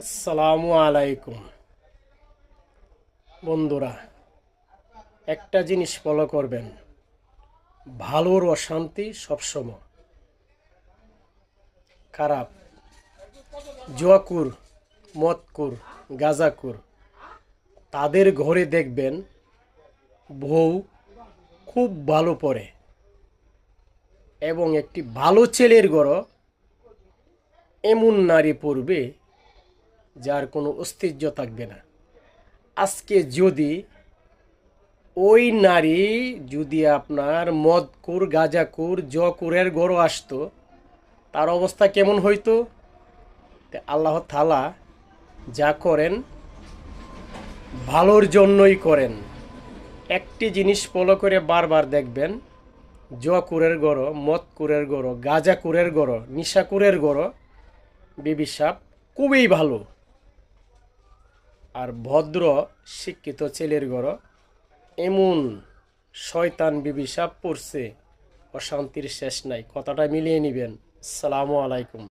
আসসালামু আলাইকুম বন্ধুরা, একটা জিনিস ফলো করবেন। ভালোর অশান্তি সবসময় খারাপ। জুয়াকুর, মদকুর, গাঁজাকুর তাদের ঘরে দেখবেন বউ খুব ভালো পড়ে, এবং একটি ভালো ছেলের ঘরও এমন নারী পড়বে যার কোনো অস্তিত্ব থাকবে না। আজকে যদি ওই নারী যদি আপনার মদকুর, গাঁজাকুর, জকুরের গড় আসতো, তার অবস্থা কেমন হইতো? আল্লাহ তাআলা যা করেন ভালোর জন্যই করেন। একটি জিনিস ফলো করে বারবার দেখবেন, জকুরের গড়, মদকুরের গড়, গাঁজাকুরের গড়, নিশাকুরের গড় বিবি সাপ খুবই ভালো। আর ভদ্র শিক্ষিত ছেলের গড় এমন শয়তান বিবি সাপ পড়ছে, অশান্তির শেষ নাই। কথাটা মিলিয়ে নেবেন। আসসালামু আলাইকুম।